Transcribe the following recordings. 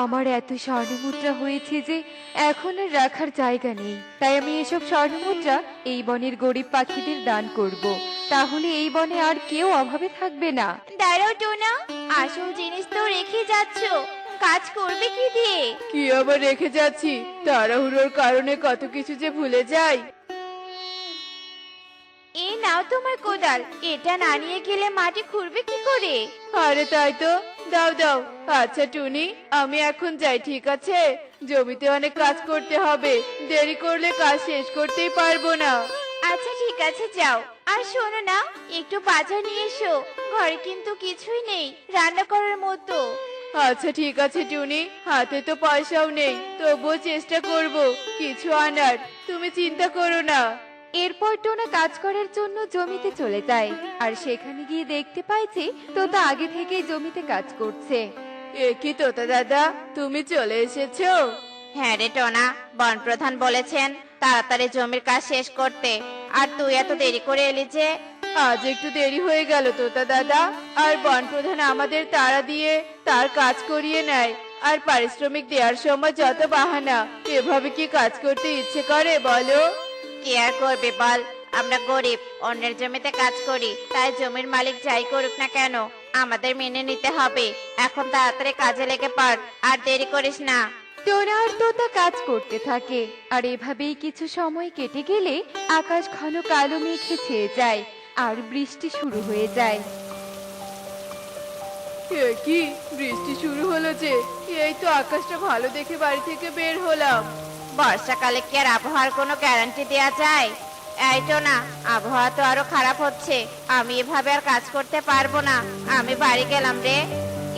আমার এত স্বর্ণমুদ্রা হয়েছে যে এখন আর রাখার জায়গা নেই, তাই আমি এসব স্বর্ণমুদ্রা এই বনের গরিব পাখিদের দান করব। তাহলে এই বনে আর কেউ অভাবে থাকবে না। দাঁড়াও টোনা, আসল জিনিস তো রেখে যাচ্ছ, কাজ করবে কি দিয়ে? কি আবার রেখে যাচ্ছি, তাড়াহুড়োর কারণে কত কিছু যে ভুলে যাই। এই নাও তোমার কোদাল, এটা না নিয়ে গেলে মাটি খুঁড়বে কি করে? আরে তাই তো, দাও দাও। আচ্ছা টুনি, আমি এখন যাই, ঠিক আছে? জমিতে অনেক কাজ করতে হবে, দেরি করলে কাজ শেষ করতেই পারবো না। আচ্ছা ঠিক আছে, যাও। আর শোনো না, একটু বাজার নিয়ে এসো, ঘরে কিন্তু কিছুই নেই রান্না করার মতো। আচ্ছা ঠিক আছে টুনি, হাতে তো পয়সাও নেই, তবুও চেষ্টা করব কিছু আনার, তুমি চিন্তা করো না। এরপর টোনা কাজ করার জন্য জমিতে চলে যায়, আর সেখানে গিয়ে দেখতে পায় যে তোতা আগে থেকেই জমিতে কাজ করছে। এ কি তোতা দাদা, তুমি চলে এসেছো? হ্যাঁ রে টোনা, বন প্রধান বলেছেন তাড়াতাড়ি জমির কাজ শেষ করতে, আর তুই এত দেরি করে এলি যে? আজ একটু দেরি হয়ে গেল তোতা দাদা, আর বন প্রধান আমাদের তাড়া দিয়ে তার কাজ করিয়ে নেয়, আর পারিশ্রমিক দেওয়ার সময় যত বাহানা। এভাবে কি কাজ করতে ইচ্ছে করে বলো? কি আর করবে বল, আমরা গরিব, অন্যের জমিতে কাজ করি, তাই জমির মালিক যাই করুক না কেন আমাদের মেনে নিতে হবে। এখন তাড়াতাড়ি কাজে লেগে পড়, আর দেরি করিস না। টোনা আর তোতা কাজ করতে থাকে, আর এভাবেই কিছু সময় কেটে গেলে আকাশ ঘন কালো মেঘে ছেয়ে যায়, আর বৃষ্টি শুরু হয়ে যায়। এ কি, বৃষ্টি শুরু হলো যে? এই তো আকাশটা ভালো দেখে বাড়ি থেকে বের হলাম। বর্ষাকালে কি আর আবহাওয়ার কোনো গ্যারান্টি দেওয়া যায়? এই তো না, আবহাওয়া তো আরো খারাপ হচ্ছে, আমি এভাবে আর কাজ করতে পারবো না, আমি বাড়ি গেলাম রে।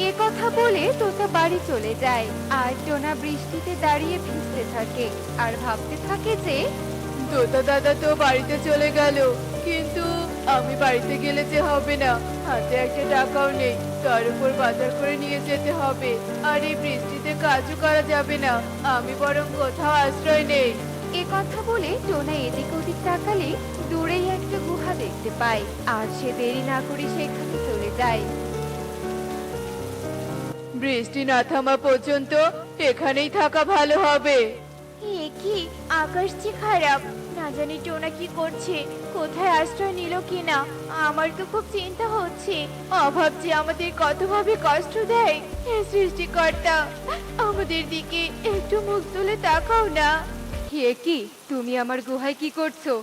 এ কথা বলে তোতা বাড়ি চলে যায়, আর টোনা বৃষ্টিতে দাঁড়িয়ে ভিজতে থাকে আর ভাবতে থাকে যে তোতা দাদা তো বাড়িতে চলে গেল, কিন্তু আমি বাড়িতে গেলে যে হবে না, হাতে একটা টাকাও নেই, তার উপর বাজার করে নিয়ে যেতে হবে, আর এই বৃষ্টিতে কাজও করা যাবে না, আমি বরং কোথাও আশ্রয় নেই। এ কথা বলে টোনা এদিক ওদিক তাকালে দূরেই একটা গুহা দেখতে পায়, আর সে দেরি না করে সেখানে চলে যায়। বৃষ্টি না থামা পর্যন্ত এখানেই থাকা ভালো হবে। এ কি, আকাশ যে খারাপ, না জানি টোনা কি করছে, কোথায় আশ্রয় নিল কিনা। আমার তো খুব চিন্তা হচ্ছে, অভাব যে আমাদের কতভাবে কষ্ট দেয়। হে সৃষ্টিকর্তা, আমাদের দিকে একটু মুখ তুলে তাকাও না। হে কি, তুমি আমার গুহায় কি করছো?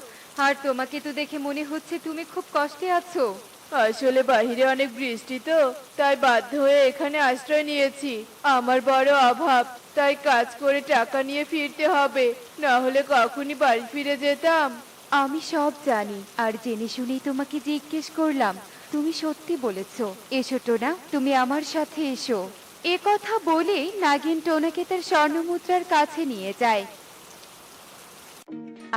আর তোমাকে তো দেখে মনে হচ্ছে তুমি খুব কষ্টে আছো। আসলে বাহিরে অনেক বৃষ্টি তো, তাই বাধ্য হয়ে এখানে আশ্রয় নিয়েছি। আমার বড় অভাব, তাই কাজ করে টাকা নিয়ে ফিরতে হবে, না হলে কখনই বাড়ি ফিরে যেতাম। আমি সব জানি, আর জেনে শুনেই তোমাকে জিজ্ঞেস করলাম। তুমি সত্যি বলেছো। এসো টোনা, তুমি আমার সাথে এসো। এ কথা বলে নাগিন টোনাকে তার স্বর্ণমুদ্রার কাছে নিয়ে যায়,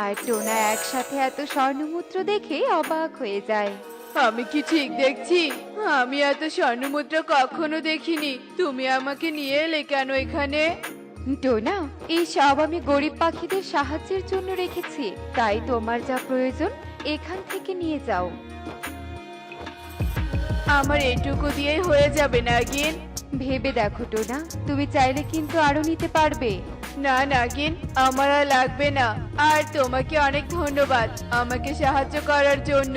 আর টোনা একসাথে এত স্বর্ণমুদ্রা দেখে অবাক হয়ে যায়। আমি কি ঠিক দেখছি? আমি এত স্বর্ণমুদ্রা কখনো দেখিনি। তুমি আমাকে নিয়ে এলে কেন এখানে? টোনা, এই সব আমি গরিব পাখিদের সাহায্যের জন্য রেখেছি, তাই তোমার যা প্রয়োজন এখান থেকে নিয়ে যাও। আমার এইটুকু দিয়েই হয়ে যাবে নাগিন? ভেবে দেখো টোনা, তুমি চাইলে কিন্তু আরো নিতে পারবে। না নাগিন, আমার আর লাগবে না। আর তোমাকে অনেক ধন্যবাদ আমাকে সাহায্য করার জন্য।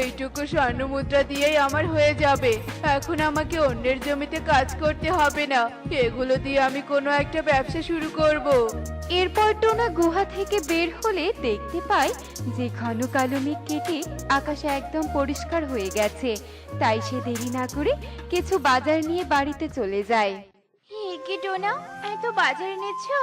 এইটুকু স্বর্ণ মুদ্রা দিয়েই আমার হয়ে যাবে। এখন আমাকে অন্যের জমিতে কাজ করতে হবে না, এগুলো দিয়ে আমি কোনো একটা ব্যবসা শুরু করব। এরপর টোনা গুহা থেকে বের হলে দেখতে পায় যে ঘন কালো মেঘ কেটে আকাশ একদম পরিষ্কার হয়ে গেছে, তাই সে দেরি না করে কিছু বাজার নিয়ে বাড়িতে চলে যায়। হে কি টোনা, এত বাজার এনেছো?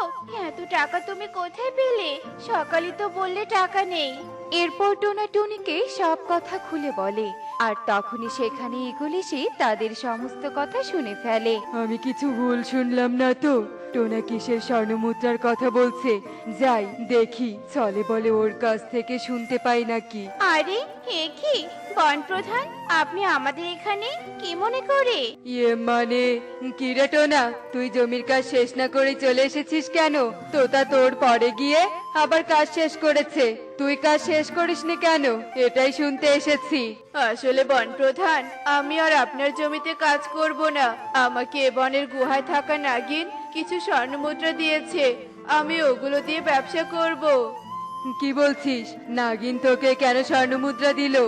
এত টাকা তুমি কোথায় পেলে? সকালে তো বললে টাকা নেই। এরপর টোনা টুনিকে সব কথা খুলে বলে, আর তখনই সেখানে ইগল এসে তাদের সমস্ত কথা শুনে ফেলে। আমি কিছু ভুল শুনলাম না তো? টোনা কিসের স্বর্ণমুদ্রার কথা বলছে? যাই দেখি, চলে বলে ওর কাছ থেকে শুনতে পাই নাকি। আরে হে কি, বন প্রধান, আপনি আমাদের এখানে কি মনে করে? ইয়ে মানে কি রে টোনা, তুই জমির কাজ শেষ না করে চলে এসেছিস কেন? তোতা তোর পরে গিয়ে আবার কাজ শেষ করেছে, তুই কাজ শেষ করিসনি কেন এটাই শুনতে এসেছি। আসলে বন প্রধান, আমি আর আপনার জমিতে কাজ করব না। আমাকে এ বনের গুহায় থাকা নাগিন কিছু স্বর্ণমুদ্রা দিয়েছে, আমি ওগুলো দিয়ে ব্যবসা করব। কি বলছিস? নাগিন তোকে কেন স্বর্ণমুদ্রা দিল?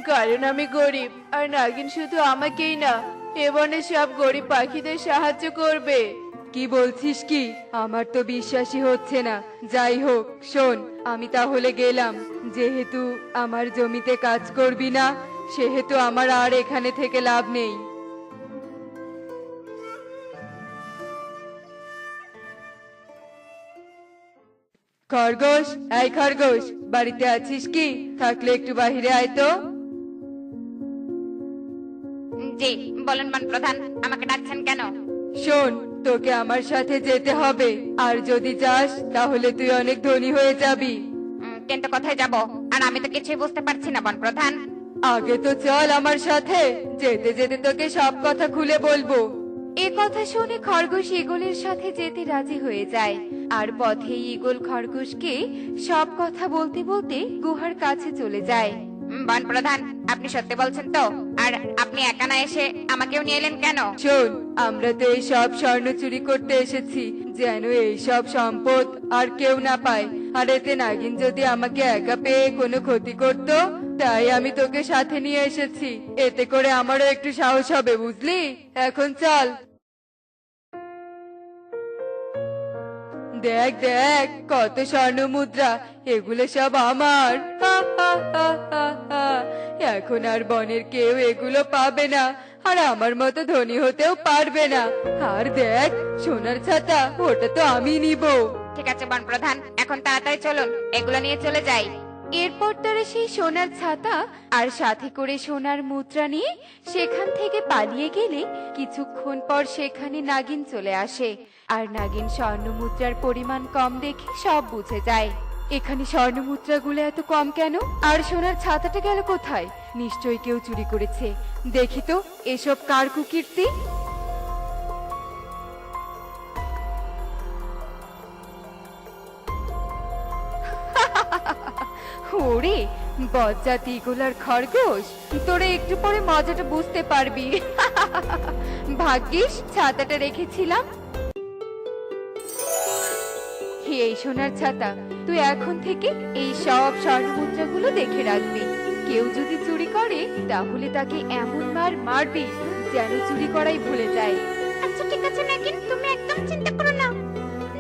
কারণ আমি গরিব, আর নাগিন শুধু আমাকেই না, এ বনে সব গরিব পাখিদের সাহায্য করবে। কি বলছিস কি? আমার তো বিশ্বাসই হচ্ছে না। যাই হোক শোন, আমি তাহলে গেলাম। যেহেতু আমার জমিতে কাজ করবি না, সেহেতু আমার আর এখানে থেকে লাভ নেই। খরগোশ, এই খরগোশ, বাড়িতে আছিস কি? থাকলে একটু বাহিরে আয় তো। জি বলুন বন প্রধান, আমাকে ডাকছেন কেন? শোন, তোকে আমার সাথে যেতে হবে, আর যদি যাস তাহলে তুই অনেক ধনী হয়ে যাবি। কিন্তু কোথায় যাব? আর আমি তো কিছুই বুঝতে পারছি না বন প্রধান। আগে তো চল আমার সাথে, যেতে যেতে তোকে সব কথা খুলে বলবো। এ কথা শুনে খরগোশ ঈগলের সাথে যেতে রাজি হয়ে যায়, আর পথে ঈগল খরগোশকে সব কথা বলতে বলতে গুহার কাছে চলে যায়। বন প্রধান, আপনি সত্যি বলছেন তো? আর আপনি একা না এসে আমাকেও নিয়ে এলেন কেন? শোন, আমরা তো এই সব স্বর্ণ চুরি করতে এসেছি, যেন এই সব সম্পদ আর কেউ না পায়। আর এতে নাগিন যদি আমাকে একা পেয়ে কোনো ক্ষতি করত, তাই আমি তোকে সাথে নিয়ে এসেছি। এতে করে আমারও একটু সাহস হবে, বুঝলি? এখন চল। দেখ দেখ, কত স্বর্ণ মুদ্রা, এগুলো সব আমার। হা, হা, হা, হা, হা। এখন আর বনের কেউ এগুলো পাবে না, আর আমার মতো ধনী হতেও পারবে না। আর দেখ, সোনার ছাতা, ওটা তো আমি নিব। ঠিক আছে বন প্রধান, এখন তাড়াতাড়ি চলুন, এগুলো নিয়ে চলে যাই। এরপর তারা সেই সোনার ছাতা আর সাথে করে সোনার মুদ্রা নিয়ে সেখান থেকে পালিয়ে গেলে কিছুক্ষণ পর সেখানে নাগিন চলে আসে। আর নাগিন স্বর্ণ মুদ্রার পরিমাণ কম দেখে সব বুঝে যায়। এখানে স্বর্ণ মুদ্রাগুলো এত কম কেন? আর সোনার ছাতাটা গেল কোথায়? নিশ্চয়ই কেউ চুরি করেছে। দেখি তো এসব কার কুকীর্তি। ওরে বজ্জাতি গুলার খরগোশ, তোরা একটু পরে মজাটা বুঝতে পারবি। ভাগ্যিস ছাতাটা রেখেছিলাম। এই সোনার ছাতা, তুই এখন থেকে এই সব স্বর্ণ মুদ্রাগুলো দেখে রাখবি। কেউ যদি চুরি করে তাহলে তাকে এমন মার মারবি যেন চুরি করাই ভুলে যায়। আচ্ছা ঠিক আছে নাগিন, তুমি একদম চিন্তা করো না।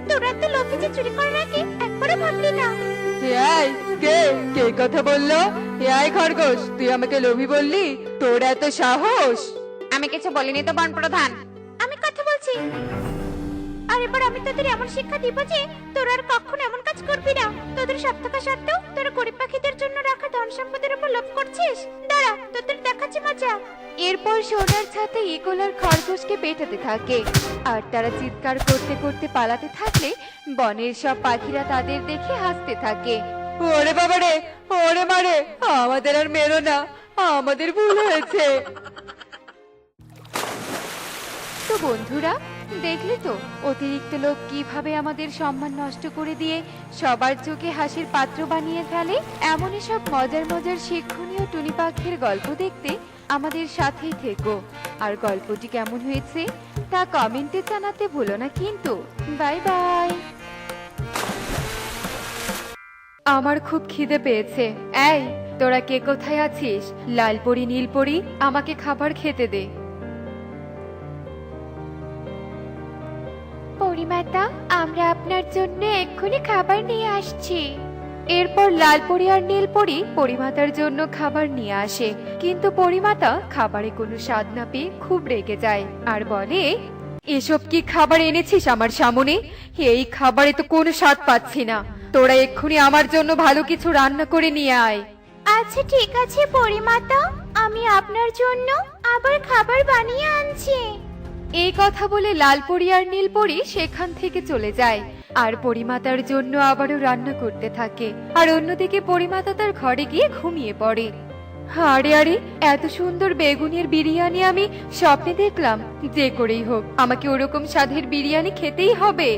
তোরা তো লোভে যে চুরি করার আগে একবারও ভাবলি না। এই, কে কে কথা বললো? এই খরগোশ, তুই আমাকে লোভী বললি? তোর এত সাহস? আমি কিছু বলিনি তো বন প্রধান। আমি কথা বলছি। আর এবার আমি তোদের এমন শিক্ষা দিব যে তোরা আর কখনো এমন কাজ করবি না। তোদের সব থাকা সত্ত্বেও তোরা গরিব পাখিদের জন্য রাখা ধন সম্পদের উপর লোভ করছিস। দাঁড়া, তোদের দেখাচ্ছি মজা। এরপর সোনার ছাতা ঈগল আর খরগোশকে পেটাতে থাকে, আর তারা চিৎকার করতে করতে পালাতে থাকলে বনের সব পাখিরা তাদের দেখে হাসতে থাকে। ওরে বাবা রে, ওরে মারে, আমাদের আর মেরো না, আমাদের ভুল হয়েছে। তো বন্ধুরা, দেখলে তো অতিরিক্ত লোক কিভাবে আমাদের সম্মান নষ্ট করে দিয়ে সবার চোখে হাসির পাত্র বানিয়ে ফেলে। এমনই সব মজার মজার শিক্ষণীয় টুনি পাখির গল্প দেখতে আমাদের সাথেই থেকো। আর গল্পটি কেমন হয়েছে তা কমেন্টে জানাতে ভুলো না কিন্তু। Bye bye. আমার খুব খিদে পেয়েছে। এই, তোরা কে কোথায় আছিস? লালপরি নীলপরি, আমাকে খাবার খেতে দে। পরিমাতা, আমরা আপনার জন্য এক্ষুনি খাবার নিয়ে আসছি। এরপর লালপরি আর নীলপরি পরিমাতার জন্য খাবার নিয়ে আসে, কিন্তু পরিমাতা খাবারে কোনো স্বাদ না পেয়ে খুব রেগে যায় আর বলে, এসব কি খাবার এনেছিস আমার সামনে? এই খাবারে তো কোনো স্বাদ পাচ্ছি না। তোরা এক্ষুনি আমার জন্য ভালো কিছু রান্না করে নিয়ে আয়। আচ্ছা ঠিক আছে পরিমাতা, আমি আপনার জন্য আবার খাবার বানিয়ে আনছি। এই কথা বলে লালপরি আর নীলপরি সেখান থেকে চলে যায়, আর পরিমাতার জন্য আবারও রান্না করতে থাকে। আর অন্যদিকে পরিমাতা তার ঘরে গিয়ে ঘুমিয়ে পড়ে। আরে আরে, এত সুন্দর বেগুনের বিরিয়ানি আমি স্বপ্নে দেখলাম। যে করেই হোক আমাকে ওরকম স্বাদের বিরিয়ানি খেতেই হবে।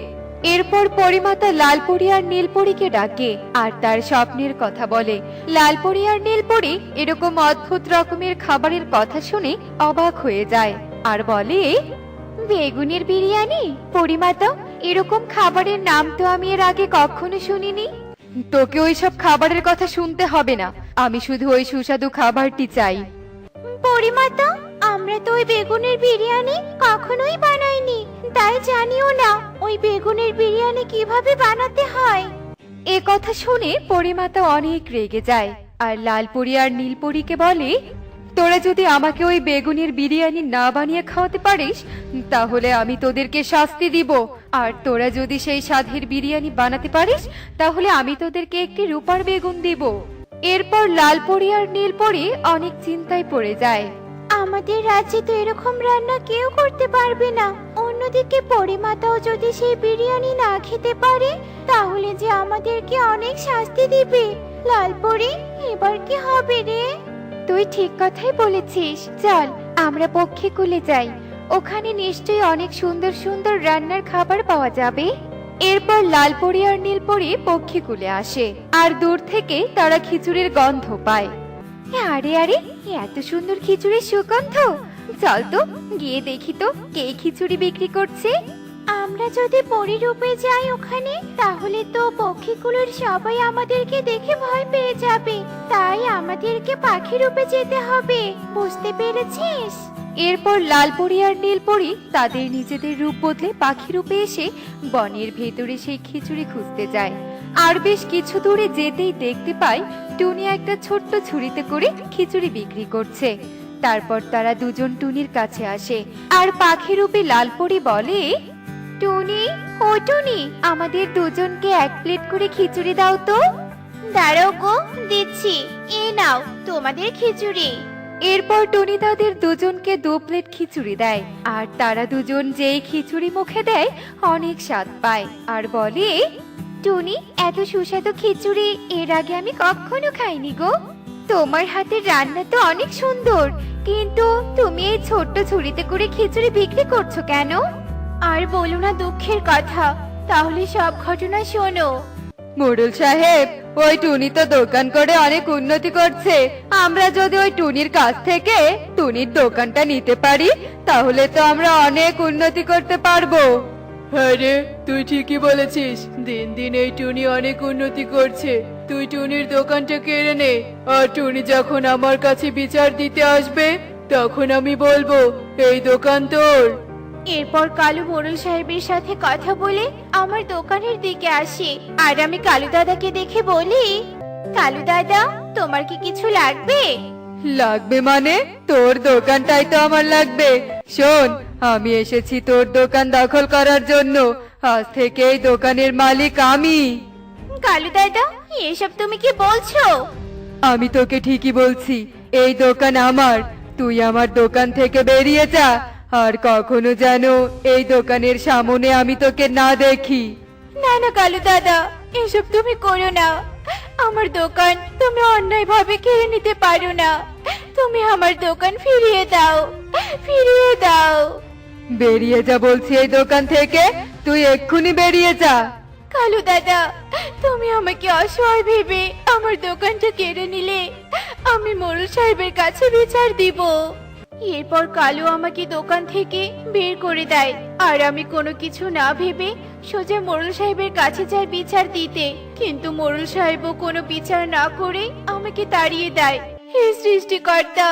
এরপর পরিমাতা লালপরি আর নীলপরীকে ডাকে আর তার স্বপ্নের কথা বলে। লালপরি আর নীলপরি এরকম অদ্ভুত রকমের খাবারের কথা শুনে অবাক হয়ে যায় আর বলে, বেগুনের বিরিয়ানি? পরিমাতা, এরকম খাবারের নাম তো আমি এর আগে কখনো শুনিনি। তোকে ওইসব খাবারের কথা শুনতে হবে না, আমি শুধু ওই সুস্বাদু খাবারটি চাই। পরিমাতা, আমরা তো ওই বেগুনের বিরিয়ানি কখনোই বানাইনি, তাই জানিও না ওই বেগুনের বিরিয়ানি কিভাবে বানাতে হয়। এ কথা শুনে পরিমাতা অনেক রেগে যায় আর লালপরি আর নীলপরীকে বলে, তোরা যদি আমাকে ওই বেগুনের বিরিয়ানি না বানিয়ে খাওয়াতে পারিস তাহলে আমি তোদেরকে শাস্তি দিব, আর তোরা যদি সেই স্বাদের বিরিয়ানি বানাতে পারিস তাহলে আমি তোদেরকে একটি রূপার বেগুন দিব। এরপর লালপরি আর নীলপরি অনেক চিন্তায় পড়ে যায়। আমাদের রাজ্যে তো এরকম রান্না কেউ করতে পারবে না, অন্যদিকে পরিমাতাও যদি সেই বিরিয়ানি না খেতে পারে তাহলে যে আমাদেরকে অনেক শাস্তি দিবে। লালপরি, এবার কি হবে রে? তুই ঠিক কথাই বলেছিস, চল আমরা পক্ষীকুলে যাই, ওখানে নিশ্চয়ই অনেক সুন্দর সুন্দর রান্নার খাবার পাওয়া যাবে। এরপর লালপরি আর নীলপরি পক্ষীকুলে আসে আর দূর থেকে তারা খিচুড়ির গন্ধ পায়। আরে আরে, এত সুন্দর খিচুড়ির সুগন্ধ! চল তো গিয়ে দেখি তো কে খিচুড়ি বিক্রি করছে। আমরা যদি পরিরূপে যাই ওখানে তাহলে তো পক্ষীকুলের সবাই আমাদেরকে দেখে ভয় পেয়ে যাবে, তাই আমাদেরকে পাখি রূপে যেতে হবে, বুঝতে পেরেছিস? এরপর লালপরি আর নীলপরি তাদের নিজেদের রূপ বদলে পাখি রূপে এসে বনের ভেতরে সেই খিচুড়ি খুঁজতে যায়। আর বেশ কিছু দূরে যেতেই দেখতে পায় টুনি একটা ছোট্ট ঝুড়িতে করে খিচুড়ি বিক্রি করছে। তারপর তারা দুজন টুনির কাছে আসে আর পাখি রূপে লালপরি বলে, টুনি, ও টুনি, আমাদের দুজনকে এক প্লেট করে খিচুড়ি দাও তো। দাঁড়াও গো, দিচ্ছি, এ নাও তোমাদের খিচুড়ি। এরপর টুনি তাদের দুজনকে 2 প্লেট খিচুড়ি দেয় আর তারা দুজন যেই খিচুড়ি মুখে দেয় অনেক স্বাদ পায় আর বলে, টুনি, এত সুস্বাদু খিচুড়ি এর আগে আমি কখনো খাইনি গো। তোমার হাতের রান্না তো অনেক সুন্দর, কিন্তু তুমি এই ছোট্ট ঝুড়িতে করে খিচুড়ি বিক্রি করছো কেন? আর বলো না দুঃখের কথা, তাহলে সব ঘটনা শোনো। মোড়ল সাহেব, ওই টুনি তো দোকান করে অনেক উন্নতি করছে, আমরা যদি ওই টুনির কাছ থেকে টুনির দোকানটা নিতে পারি তাহলে তো আমরা অনেক উন্নতি করতে পারবো। হ্যাঁ রে, তুই ঠিকই বলেছিস, দিন দিন এই টুনি অনেক উন্নতি করছে। তুই টুনির দোকানটা কেড়ে নে, আর টুনি যখন আমার কাছে বিচার দিতে আসবে তখন আমি বলবো এই দোকান তোর। এরপর কালু মোড়ল সাহেবের সাথে কথা বলে আমার দোকানের দিকে আসে আর আমি কালু দাদাকে দেখে বলি, কালু দাদা, তোমার কি কিছু লাগবে? লাগবে মানে? তোর দোকানটাই তো আমার লাগবে। শোন, আমি এসেছি তোর দোকান দখল করার জন্য, আজ থেকে এই দোকানের মালিক আমি। কালু দাদা, এসব তুমি কি বলছো? আমি তোকে ঠিকই বলছি, এই দোকান আমার, তুই আমার দোকান থেকে বেরিয়ে যা, আর কখনো যেন এই দোকানের সামনে আমি তোকে না দেখি। না না কালু দাদা, এসব তুমি করো না, আমার দোকান তুমি অন্যায় ভাবে কেড়ে নিতে পারো না, তুমি আমার দোকান ফিরিয়ে দাও, ফিরিয়ে দাও। বেরিয়ে যা বলছি এই দোকান থেকে, তুই এক্ষুনি বেরিয়ে যা। কালু দাদা, তুমি আমাকে অসহায় ভেবে আমার দোকানটা কেড়ে নিলে, আমি মোড়ল সাহেবের কাছে বিচার দিব। এরপর কালু আমাকে দোকান থেকে বের করে দেয় আর আমি কোনো কিছু না ভেবে সোজা মোড়ল সাহেবের কাছে যাই বিচার দিতে, কিন্তু মোড়ল সাহেবও কোনো বিচার না করে আমাকে তাড়িয়ে দেয়। হে সৃষ্টিকর্তা,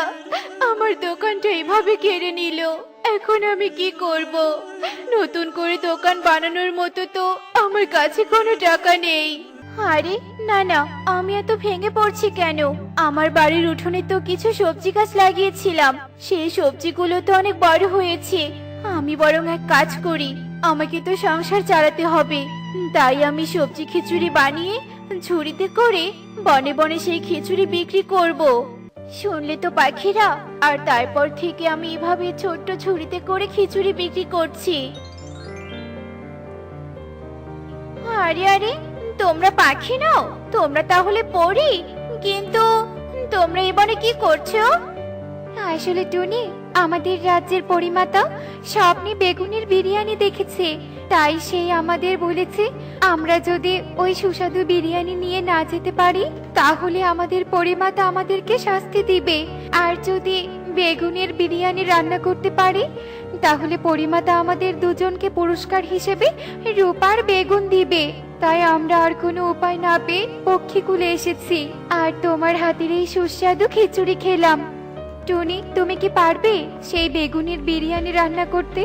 আমার দোকানটা এভাবে কেড়ে নিল, এখন আমি কি করব? নতুন করে দোকান বানানোর মতো তো আমার কাছে কোনো টাকা নেই। আরে না না, আমি এত ভেঙে পড়ছি কেন? আমার বাড়ির উঠোনে তো কিছু সবজি গাছ লাগিয়েছিলাম, সেই সবজিগুলো তো অনেক বড় হয়েছে। আমি বরং এক কাজ করি, আমাকে তো সংসার চালাতে হবে, তাই আমি সবজি খিচুড়ি বানিয়ে ঝুড়িতে করে বনে বনে সেই খিচুড়ি বিক্রি করব। শুনলে তো পাখিরা, আর তারপর থেকে আমি এভাবে ছোট্ট ঝুড়িতে করে খিচুড়ি বিক্রি করছি। আরে আরে, তোমরা পাখি নাও? তোমরা তাহলে পড়ি, কিন্তু তোমরা এই বনে কি করছো? আসলে টুনি, আমাদের রাজ্যের পরিমাতা স্বপ্নে বেগুনের বিরিয়ানি দেখেছে, তাই সেই আমাদের বলেছে আমরা যদি ওই সুস্বাদু বিরিয়ানি নিয়ে না যেতে পারি তাহলে আমাদের পরিমাতা আমাদেরকে শাস্তি দিবে, আর যদি বেগুনের বিরিয়ানি রান্না করতে পারি তাহলে পরিমাতা আমাদের দুজনকে পুরস্কার হিসেবে রূপার বেগুন দিবে। তাই আমরা আর কোনো উপায় না পেয়ে পক্ষীকুলে এসেছি আর তোমার হাতের এই সুস্বাদু খিচুড়ি খেলাম। টুনি, তুমি কি পারবে সেই বেগুনের বিরিয়ানি রান্না করতে?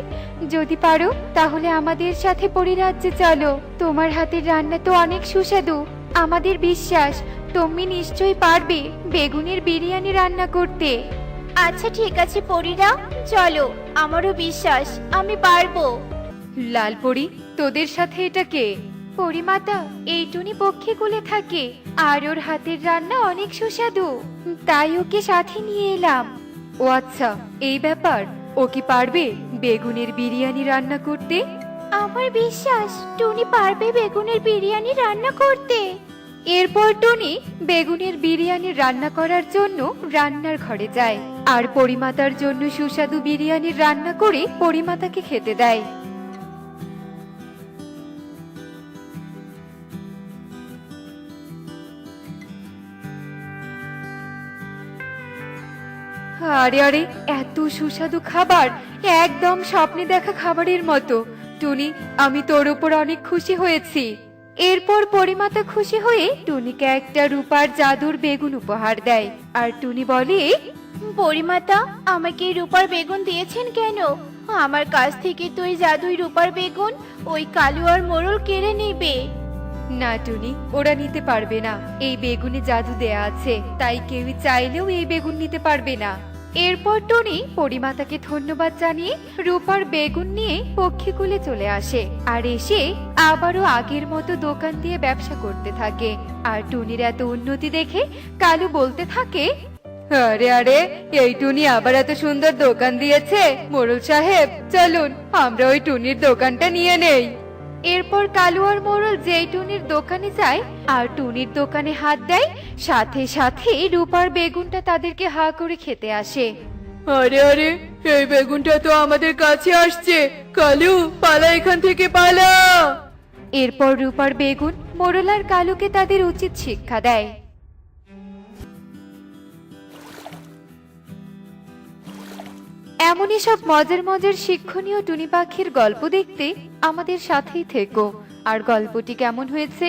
যদি পারো তাহলে আমাদের সাথে পরিরাজ্যে চলো। তোমার হাতের রান্না তো অনেক সুস্বাদু, আমাদের বিশ্বাস তুমি নিশ্চয়ই পারবে বেগুনের বিরিয়ানি রান্না করতে। আচ্ছা ঠিক আছে পরীরা, চলো, আমারও বিশ্বাস আমি পারবো। লালপরি, তোদের সাথে এটা কে? পরিমাতা, এই টুনি পক্ষীকুলে থাকে আর ওর হাতের রান্না অনেক সুস্বাদু, তাই ওকে সাথে নিয়ে এলাম। ও আচ্ছা, এই ব্যাপার। ও কি পারবে বেগুনের বিরিয়ানি রান্না করতে? আমার বিশ্বাস টুনি পারবে বেগুনের বিরিয়ানি রান্না করতে। এরপর টুনি বেগুনের বিরিয়ানি রান্না করার জন্য রান্নার ঘরে যায় আর পরিমাতার জন্য সুস্বাদু বিরিয়ানি রান্না করে পরিমাতাকে খেতে দেয়। আরে আরে, এত সুস্বাদু খাবার, একদম স্বপ্নে দেখা খাবারের মতো। টুনি, আমি তোর উপর অনেক খুশি হয়েছি। এরপর পরিমাতা খুশি হয়ে টুনিকে একটা রূপার জাদুর বেগুন উপহার দেয় আর টুনি বলে, পরিমাতা, আমাকে এই রূপার বেগুন দিয়েছেন কেন? আমার কাছ থেকে তো এই জাদুই রূপার বেগুন ওই কালু আর মোড়ল কেড়ে নেবে। না টুনি, ওরা নিতে পারবে না। এই বেগুনে জাদু দেয়া আছে, তাই কেউই চাইলেও এই বেগুন নিতে পারবে না। এরপর টুনি পরিমাতাকে ধন্যবাদ জানিয়ে রূপার বেগুন নিয়ে পক্ষীকুলে চলে আসে আর এসে আবারও আগের মতো দোকান দিয়ে ব্যবসা করতে থাকে। আর টুনির এত উন্নতি দেখে কালু বলতে থাকে, আরে আরে, এই টুনি আবার এত সুন্দর দোকান দিয়েছে। মোড়ল সাহেব, চলুন আমরা ওই টুনির দোকানটা নিয়ে নেই। এরপর কালু আর মোড়ল যেই টুনির দোকানে যায় আর টুনির দোকানে হাত দেয়, সাথে সাথে রূপার বেগুনটা তাদেরকে হা করে খেতে আসে। আরে আরে, এই বেগুনটা তো আমাদের কাছে আসছে। কালু, পালা এখান থেকে, পালা। এরপর রূপার বেগুন মোড়ল আর কালুকে তাদের উচিত শিক্ষা দেয়। এমনই সব মজার মজার শিক্ষণীয় টুনি পাখির গল্প দেখতে আমাদের সাথেই থেকো। আর গল্পটি কেমন হয়েছে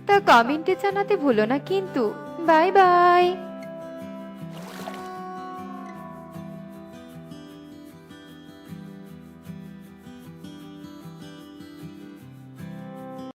তা কমেন্টে জানাতে ভুলো না কিন্তু। Bye bye.